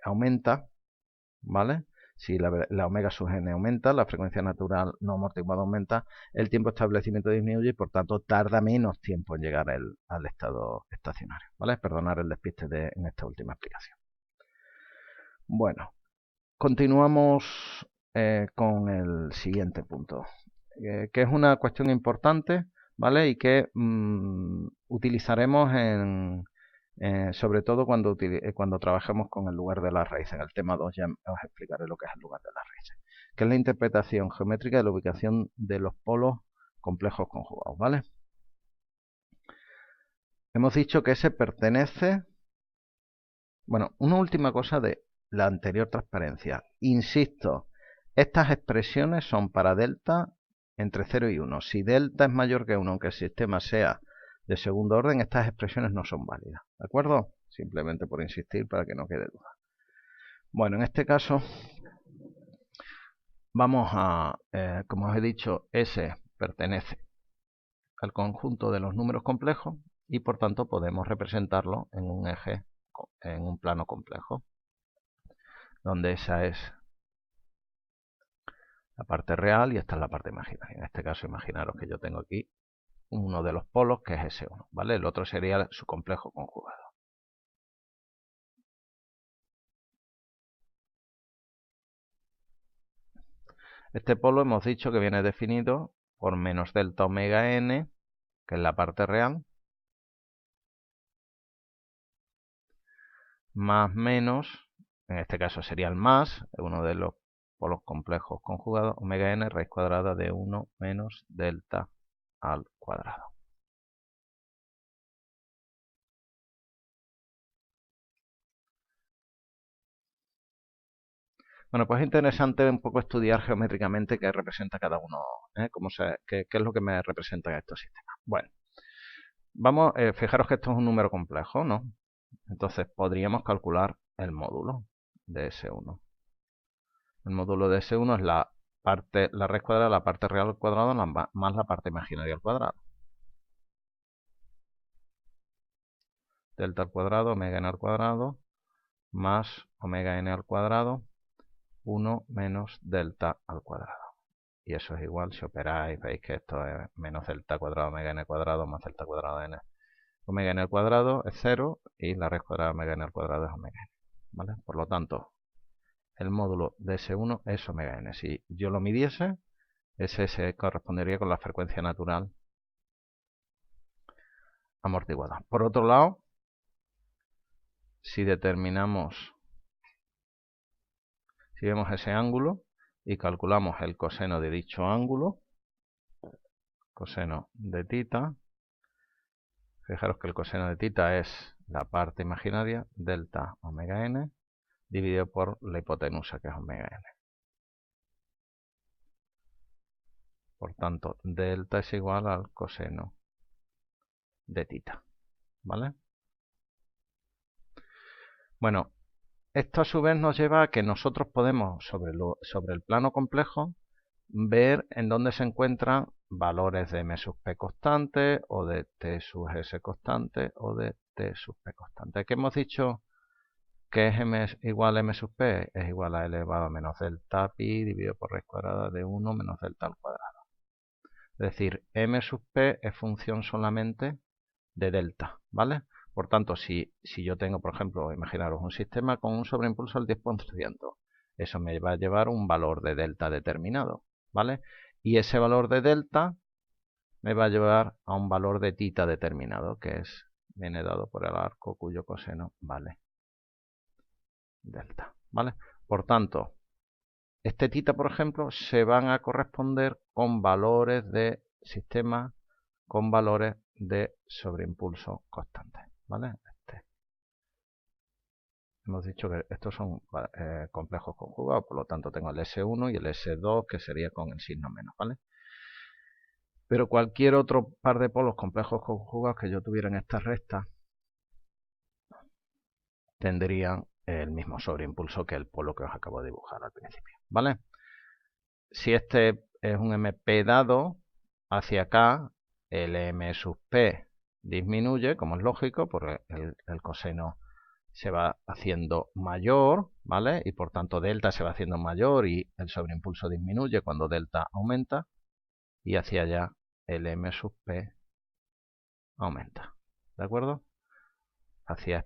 aumenta, ¿vale? Si la omega sub n aumenta, la frecuencia natural no amortiguada aumenta, el tiempo de establecimiento disminuye y por tanto tarda menos tiempo en llegar al estado estacionario, ¿vale? Perdonar el despiste en esta última explicación. Bueno, continuamos con el siguiente punto, que es una cuestión importante, ¿vale? Y que utilizaremos sobre todo cuando trabajemos con el lugar de las raíces. En el tema 2 ya os explicaré lo que es el lugar de las raíces, que es la interpretación geométrica de la ubicación de los polos complejos conjugados, ¿vale? Hemos dicho que ese pertenece... Bueno, una última cosa de la anterior transparencia. Insisto, estas expresiones son para delta entre 0 y 1. Si delta es mayor que 1, aunque el sistema sea de segundo orden, estas expresiones no son válidas, ¿de acuerdo? Simplemente por insistir para que no quede duda. Bueno, en este caso vamos a, como os he dicho, S pertenece el conjunto de los números complejos y por tanto podemos representarlo en un eje, en un plano complejo, donde esa es la parte real y esta es la parte imaginaria. En este caso, imaginaros que yo tengo aquí uno de los polos que es S1, ¿vale? El otro sería su complejo conjugado. Este polo hemos dicho que viene definido por menos delta omega n, que es la parte real, más menos, en este caso sería el más, uno de los polos complejos conjugados, omega n raíz cuadrada de 1 menos delta al cuadrado. Bueno, pues es interesante un poco estudiar geométricamente qué representa cada uno, qué es lo que me representan estos sistemas. Bueno, vamos, fijaros que esto es un número complejo, ¿no? Entonces podríamos calcular el módulo de S1. El módulo de S1 es la raíz cuadrada de la parte real al cuadrado más la parte imaginaria al cuadrado. Delta al cuadrado, omega n al cuadrado, más omega n al cuadrado, 1 menos delta al cuadrado. Y eso es igual, si operáis, veis que esto es menos delta cuadrado omega n al cuadrado más delta cuadrado n. Omega n al cuadrado es 0 y la raíz cuadrada de omega n al cuadrado es omega n. ¿Vale? Por lo tanto, el módulo de S1 es omega n. Si yo lo midiese, ese correspondería con la frecuencia natural amortiguada. Por otro lado, si vemos ese ángulo y calculamos el coseno de dicho ángulo, coseno de tita, fijaros que el coseno de tita es la parte imaginaria, delta omega n, dividido por la hipotenusa, que es omega n. Por tanto, delta es igual al coseno de tita, ¿vale? Bueno, esto a su vez nos lleva a que nosotros podemos, sobre el plano complejo, ver en dónde se encuentran valores de m sub p constante, o de t sub s constante, o de t sub p constante. ¿Qué hemos dicho? Que es m igual a m sub p, es igual a elevado a menos delta pi dividido por raíz cuadrada de 1 menos delta al cuadrado. Es decir, m sub p es función solamente de delta, ¿vale? Por tanto, si yo tengo, por ejemplo, imaginaros un sistema con un sobreimpulso al 10%, eso me va a llevar un valor de delta determinado, ¿vale? Y ese valor de delta me va a llevar a un valor de tita determinado, que viene dado por el arco cuyo coseno vale delta, ¿vale? Por tanto, este tita, por ejemplo, se van a corresponder con valores de sistemas con valores de sobreimpulso constantes, ¿vale? Hemos dicho que estos son complejos conjugados, por lo tanto tengo el S1 y el S2, que sería con el signo menos, ¿vale? Pero cualquier otro par de polos complejos conjugados que yo tuviera en esta recta tendrían el mismo sobreimpulso que el polo que os acabo de dibujar al principio, ¿vale? Si este es un MP dado, hacia acá el M sub P disminuye, como es lógico, porque el coseno se va haciendo mayor, ¿vale? Y por tanto delta se va haciendo mayor y el sobreimpulso disminuye cuando delta aumenta, y hacia allá el M sub P aumenta, ¿de acuerdo? Hacia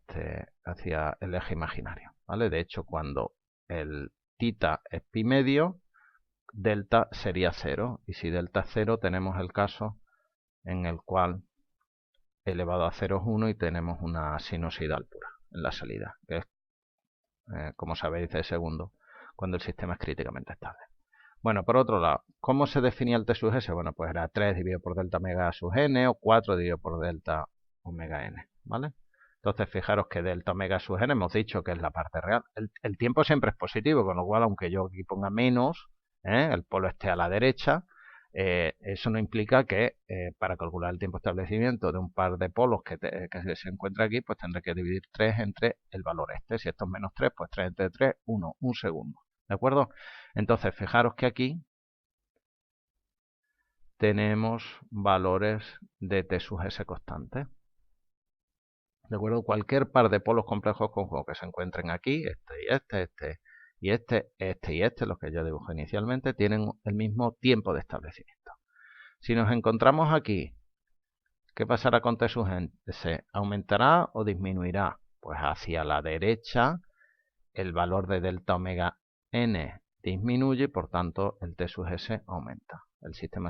el eje imaginario, ¿vale? De hecho, cuando el tita es pi medio, delta sería 0, y si delta es 0 tenemos el caso en el cual elevado a 0 es 1 y tenemos una sinusoidal pura en la salida, que es, como sabéis, de segundo, cuando el sistema es críticamente estable. Bueno, por otro lado, ¿cómo se definía el T sub S? Bueno, pues era 3 dividido por delta omega sub n o 4 dividido por delta omega n, ¿vale? Entonces, fijaros que delta omega sub n hemos dicho que es la parte real. El tiempo siempre es positivo, con lo cual, aunque yo aquí ponga menos, el polo esté a la derecha, eso no implica que para calcular el tiempo de establecimiento de un par de polos que se encuentra aquí, pues tendré que dividir 3 entre el valor este. Si esto es menos 3, pues 3 entre 3, 1, un segundo. ¿De acuerdo? Entonces, fijaros que aquí tenemos valores de T sub S constante. ¿De acuerdo? Cualquier par de polos complejos conjugados que se encuentren aquí, los que yo dibujo inicialmente, tienen el mismo tiempo de establecimiento. Si nos encontramos aquí, ¿qué pasará con T sub S? ¿Aumentará o disminuirá? Pues hacia la derecha el valor de delta omega n disminuye y por tanto el T sub S aumenta. El sistema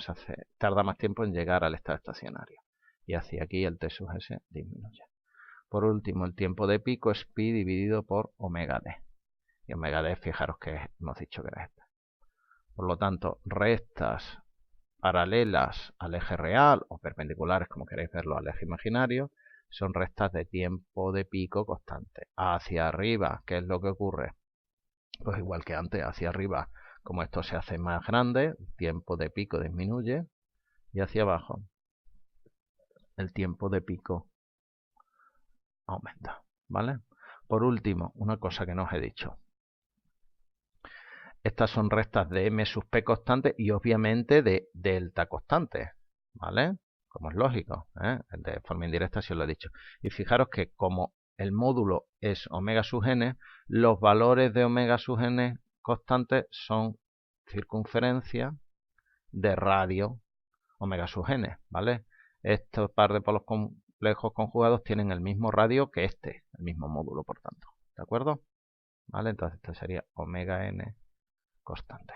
tarda más tiempo en llegar al estado estacionario. Y hacia aquí el T sub S disminuye. Por último, el tiempo de pico es pi dividido por omega d. Y omega d, fijaros que hemos dicho que era este. Por lo tanto, rectas paralelas al eje real o perpendiculares, como queréis verlo, al eje imaginario, son rectas de tiempo de pico constante. Hacia arriba, ¿qué es lo que ocurre? Pues igual que antes, hacia arriba, como esto se hace más grande, el tiempo de pico disminuye, y hacia abajo el tiempo de pico aumenta, ¿vale? Por último, una cosa que no os he dicho. Estas son rectas de m sub p constante y obviamente de delta constante, ¿vale? Como es lógico, ¿eh? De forma indirecta sí os lo he dicho. Y fijaros que como el módulo es omega sub n, los valores de omega sub n constantes son circunferencia de radio omega sub n, ¿vale? Estos par de polos complejos conjugados tienen el mismo radio que el mismo módulo, por tanto, ¿de acuerdo? ¿Vale? Entonces este sería omega n constante,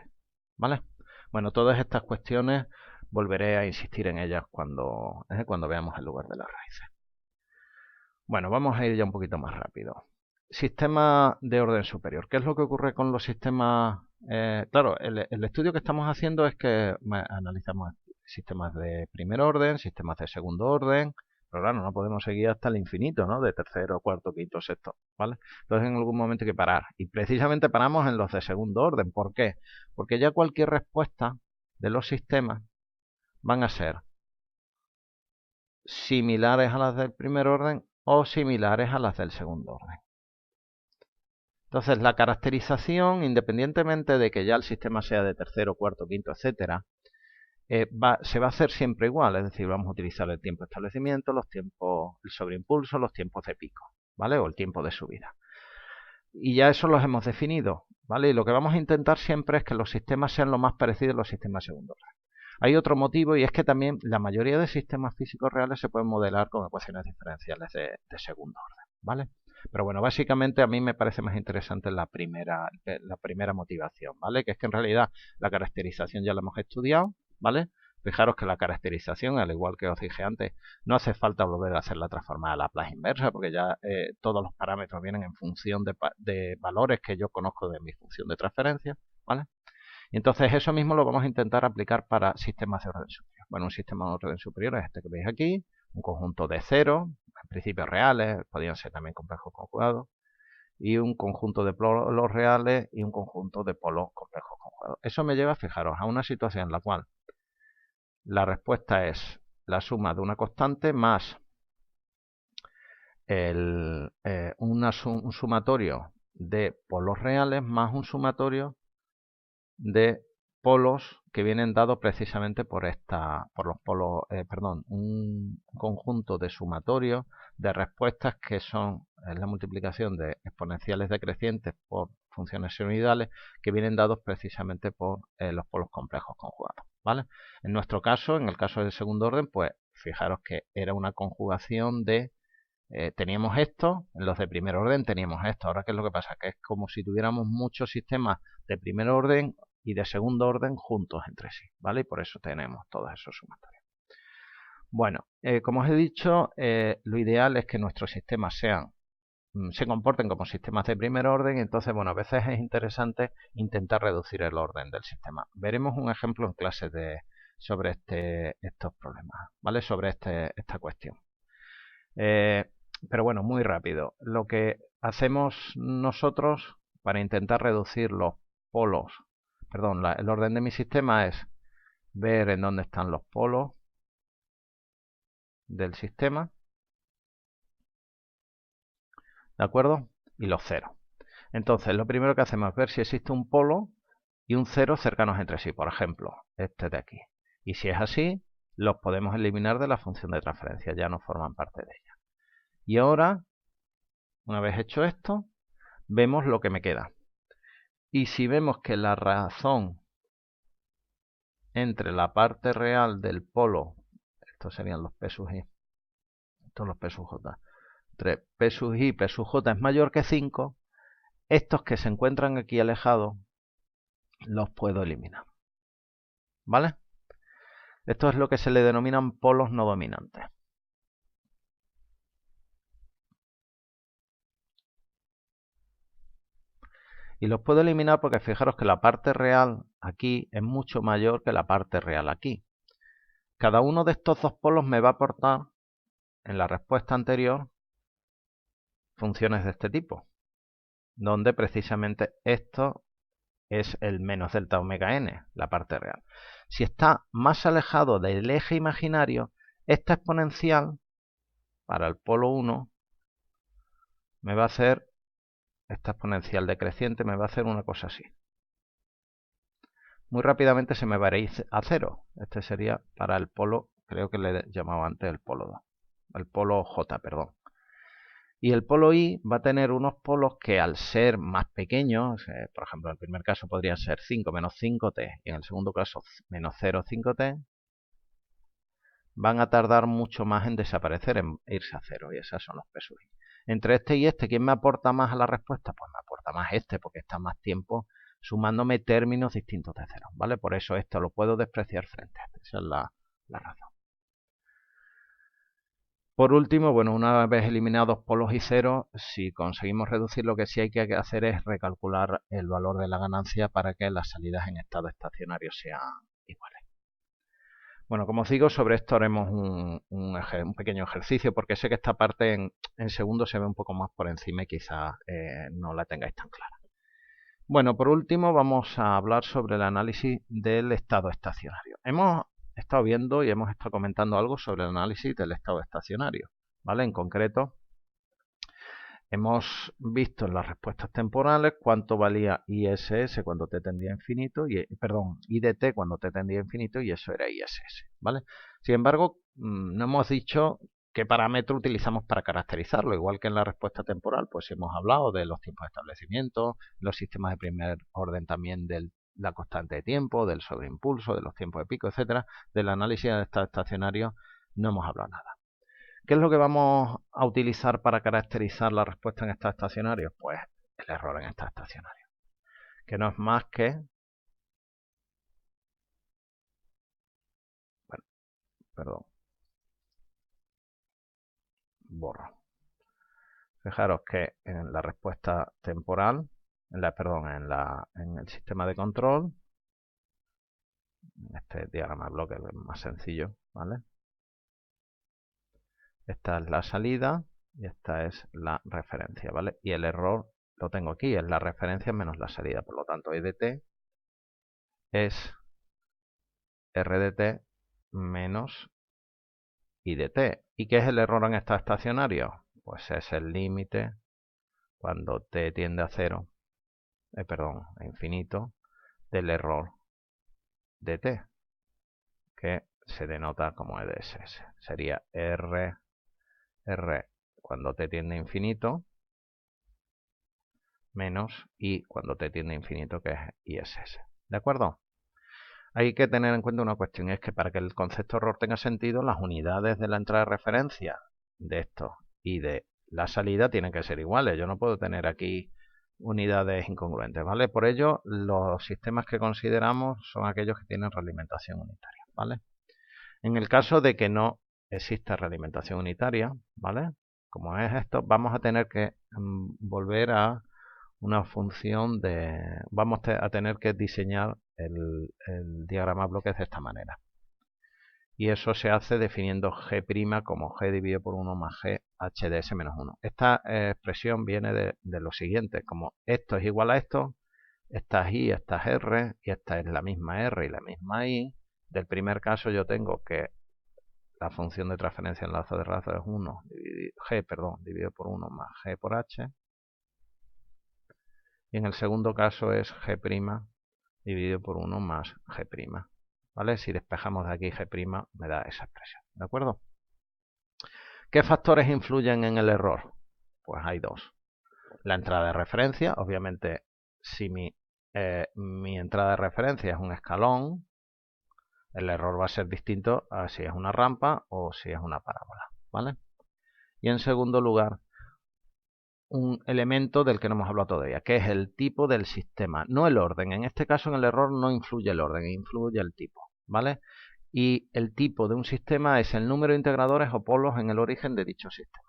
¿vale? Bueno, todas estas cuestiones volveré a insistir en ellas cuando veamos el lugar de las raíces. Bueno, vamos a ir ya un poquito más rápido. Sistema de orden superior. ¿Qué es lo que ocurre con los sistemas? Claro, el estudio que estamos haciendo es que analizamos sistemas de primer orden, sistemas de segundo orden, pero claro, no podemos seguir hasta el infinito, ¿no? De tercero, cuarto, quinto, sexto, ¿vale? Entonces en algún momento hay que parar. Y precisamente paramos en los de segundo orden. ¿Por qué? Porque ya cualquier respuesta de los sistemas van a ser similares a las del primer orden o similares a las del segundo orden. Entonces la caracterización, independientemente de que ya el sistema sea de tercero, cuarto, quinto, etcétera, se va a hacer siempre igual, es decir, vamos a utilizar el tiempo de establecimiento, los tiempos, el sobreimpulso, los tiempos de pico, ¿vale? O el tiempo de subida. Y ya eso los hemos definido, ¿vale? Y lo que vamos a intentar siempre es que los sistemas sean lo más parecidos a los sistemas de segundo orden. Hay otro motivo y es que también la mayoría de sistemas físicos reales se pueden modelar con ecuaciones diferenciales de segundo orden, ¿vale? Pero bueno, básicamente a mí me parece más interesante la primera motivación, ¿vale? Que es que en realidad la caracterización ya la hemos estudiado, ¿vale? Fijaros que la caracterización, al igual que os dije antes, no hace falta volver a hacer la transformada a Laplace inversa, porque ya todos los parámetros vienen en función de valores que yo conozco de mi función de transferencia, ¿vale? Y entonces eso mismo lo vamos a intentar aplicar para sistemas de orden superior. Bueno, un sistema de orden superior es este que veis aquí, un conjunto de cero, en principios reales, podrían ser también complejos conjugados, y un conjunto de polos reales y un conjunto de polos complejos conjugados. Eso me lleva, fijaros, a una situación en la cual la respuesta es la suma de una constante más un sumatorio de polos reales más un sumatorio de polos que vienen dados precisamente por los polos, un conjunto de sumatorios de respuestas que son la multiplicación de exponenciales decrecientes por funciones sinusoidales que vienen dados precisamente por los polos complejos conjugados, ¿vale? En nuestro caso, en el caso del segundo orden, pues fijaros que era una conjugación de teníamos esto, en los de primer orden teníamos esto. Ahora, ¿qué es lo que pasa? Que es como si tuviéramos muchos sistemas de primer orden y de segundo orden juntos entre sí, ¿vale? Y por eso tenemos todos esos sumatorios. Bueno, como os he dicho, lo ideal es que nuestros sistemas se comporten como sistemas de primer orden, y entonces, bueno, a veces es interesante intentar reducir el orden del sistema. Veremos un ejemplo en clase sobre estos problemas, ¿vale? Sobre esta cuestión. Pero bueno, muy rápido. Lo que hacemos nosotros para intentar reducir los polos, el orden de mi sistema es ver en dónde están los polos del sistema, ¿de acuerdo? Y los ceros. Entonces, lo primero que hacemos es ver si existe un polo y un cero cercanos entre sí. Por ejemplo, este de aquí. Y si es así, los podemos eliminar de la función de transferencia, ya no forman parte de ella. Y ahora, una vez hecho esto, vemos lo que me queda. Y si vemos que la razón entre la parte real del polo, estos serían los P sub i, estos los P sub j, entre P sub i y P sub j es mayor que 5, estos que se encuentran aquí alejados los puedo eliminar. ¿Vale? Esto es lo que se le denominan polos no dominantes. Y los puedo eliminar porque fijaros que la parte real aquí es mucho mayor que la parte real aquí. Cada uno de estos dos polos me va a aportar, en la respuesta anterior, funciones de este tipo, donde precisamente esto es el menos delta omega n, la parte real. Si está más alejado del eje imaginario, esta exponencial para el polo 1 me va a hacer, esta exponencial decreciente me va a hacer una cosa así. Muy rápidamente se me va a ir a 0. Este sería para el polo, creo que le llamaba antes el polo 2. El polo J, perdón. Y el polo I va a tener unos polos que al ser más pequeños, por ejemplo, en el primer caso podrían ser 5 menos 5t y en el segundo caso menos 0,5t, van a tardar mucho más en desaparecer, en irse a 0, y esos son los P sub i. Entre este y este, ¿quién me aporta más a la respuesta? Pues me aporta más este, porque está más tiempo sumándome términos distintos de 0, ¿vale? Por eso esto lo puedo despreciar frente a este, esa es la razón. Por último, bueno, una vez eliminados polos y ceros, si conseguimos reducir, lo que sí hay que hacer es recalcular el valor de la ganancia para que las salidas en estado estacionario sean iguales. Bueno, como os digo, sobre esto haremos un pequeño ejercicio, porque sé que esta parte en segundo se ve un poco más por encima y quizás no la tengáis tan clara. Bueno, por último vamos a hablar sobre el análisis del estado estacionario. Hemos estado viendo y hemos estado comentando algo sobre el análisis del estado estacionario, ¿vale? En concreto, hemos visto en las respuestas temporales cuánto valía ISS cuando t tendía a infinito, perdón, IDT cuando t tendía a infinito, y eso era ISS, ¿vale? Sin embargo, no hemos dicho qué parámetro utilizamos para caracterizarlo. Igual que en la respuesta temporal, pues hemos hablado de los tiempos de establecimiento, los sistemas de primer orden también de la constante de tiempo, del sobreimpulso, de los tiempos de pico, etcétera. Del análisis de estado estacionario no hemos hablado nada. ¿Qué es lo que vamos a utilizar para caracterizar la respuesta en estado estacionario? Pues el error en estado estacionario, que no es más que, bueno, perdón, borro. Fijaros que en la respuesta temporal, en el sistema de control, este diagrama de bloques es más sencillo, ¿vale? Esta es la salida y esta es la referencia, ¿vale? Y el error lo tengo aquí, es la referencia menos la salida. Por lo tanto, IDT es RDT menos IDT. ¿Y qué es el error en estado estacionario? Pues es el límite cuando t tiende a 0, a infinito, del error de t, que se denota como EDSS. Sería R cuando t tiende a infinito, menos I cuando t tiende a infinito, que es ISS. ¿De acuerdo? Hay que tener en cuenta una cuestión, y es que para que el concepto error tenga sentido, las unidades de la entrada de referencia de esto y de la salida tienen que ser iguales. Yo no puedo tener aquí unidades incongruentes, ¿vale? Por ello, los sistemas que consideramos son aquellos que tienen realimentación unitaria, ¿vale? En el caso de que no exista realimentación unitaria, ¿vale? Como es esto, vamos a tener que volver a una función de... Vamos a tener que diseñar el diagrama bloques de esta manera. Y eso se hace definiendo G' como G dividido por 1 más G HDS menos 1. Esta expresión viene de lo siguiente. Como esto es igual a esto, esta es I, esta es R, y esta es la misma R y la misma I. Del primer caso yo tengo que la función de transferencia en lazo de raza es 1 dividido por 1 más G por H. Y en el segundo caso es G' dividido por 1 más G'. ¿vale? Si despejamos de aquí G' me da esa expresión, ¿de acuerdo? ¿Qué factores influyen en el error? Pues hay dos. La entrada de referencia, obviamente, si mi entrada de referencia es un escalón, el error va a ser distinto a si es una rampa o si es una parábola, ¿vale? Y en segundo lugar, un elemento del que no hemos hablado todavía, que es el tipo del sistema, no el orden. En este caso, en el error no influye el orden, influye el tipo, ¿vale? Y el tipo de un sistema es el número de integradores o polos en el origen de dicho sistema.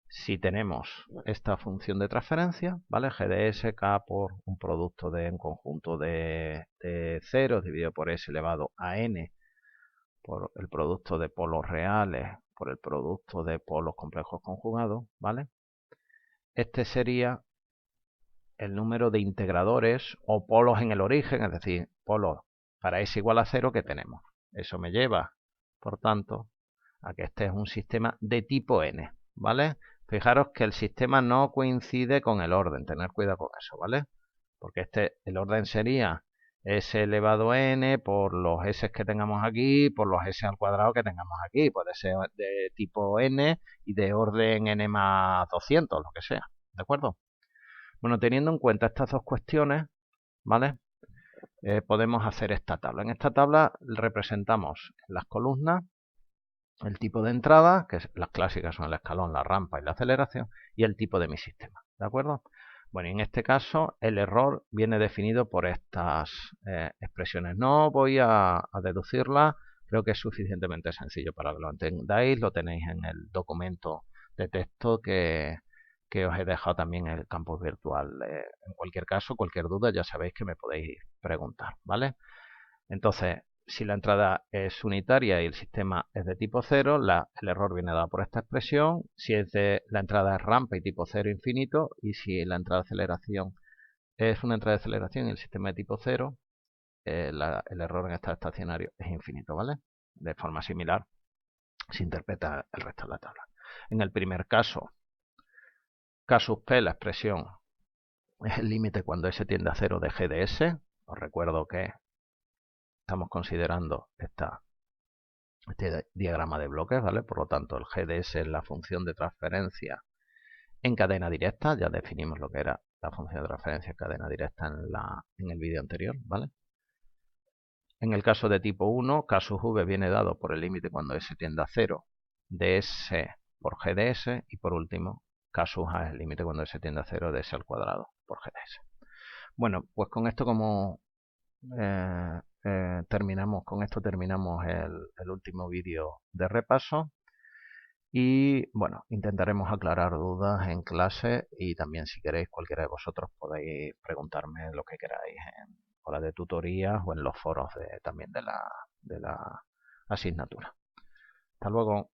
Si tenemos esta función de transferencia, ¿vale? GDS K por un producto de un conjunto de ceros dividido por S elevado a N por el producto de polos reales por el producto de polos complejos conjugados, ¿vale? Este sería el número de integradores o polos en el origen, es decir, polos para S igual a 0 que tenemos. Eso me lleva, por tanto, a que este es un sistema de tipo N, ¿vale? Fijaros que el sistema no coincide con el orden, tener cuidado con eso, ¿vale? Porque el orden sería S elevado a N por los S que tengamos aquí, por los S al cuadrado que tengamos aquí. Puede ser de tipo N y de orden N más 200, lo que sea, ¿de acuerdo? Bueno, teniendo en cuenta estas dos cuestiones, ¿vale? Podemos hacer esta tabla. En esta tabla representamos las columnas el tipo de entrada, que las clásicas son el escalón, la rampa y la aceleración, y el tipo de mi sistema, ¿de acuerdo? Bueno, en este caso el error viene definido por estas expresiones. No voy a deducirlas, creo que es suficientemente sencillo para que lo entendáis. Lo tenéis en el documento de texto que os he dejado también en el campus virtual. En cualquier caso, cualquier duda ya sabéis que me podéis preguntar, ¿vale? Entonces, si la entrada es unitaria y el sistema es de tipo 0, el error viene dado por esta expresión. Si la entrada es rampa y tipo 0 infinito, y si la entrada de aceleración es una entrada de aceleración y el sistema de tipo 0, el error en estado estacionario es infinito, ¿vale? De forma similar se interpreta el resto de la tabla. En el primer caso, casus P, la expresión es el límite cuando S tiende a 0 de G de S. Os recuerdo que estamos considerando este diagrama de bloques, ¿vale? Por lo tanto, el GDS es la función de transferencia en cadena directa. Ya definimos lo que era la función de transferencia en cadena directa en el vídeo anterior, ¿vale? En el caso de tipo 1, casus V viene dado por el límite cuando S tiende a 0 de S por GDS. Y por último, casus A es el límite cuando S tiende a 0 de S al cuadrado por GDS. Bueno, pues con esto como terminamos el último vídeo de repaso y bueno, intentaremos aclarar dudas en clase y también si queréis cualquiera de vosotros podéis preguntarme lo que queráis en horas de tutorías o en los foros también de la asignatura. Hasta luego.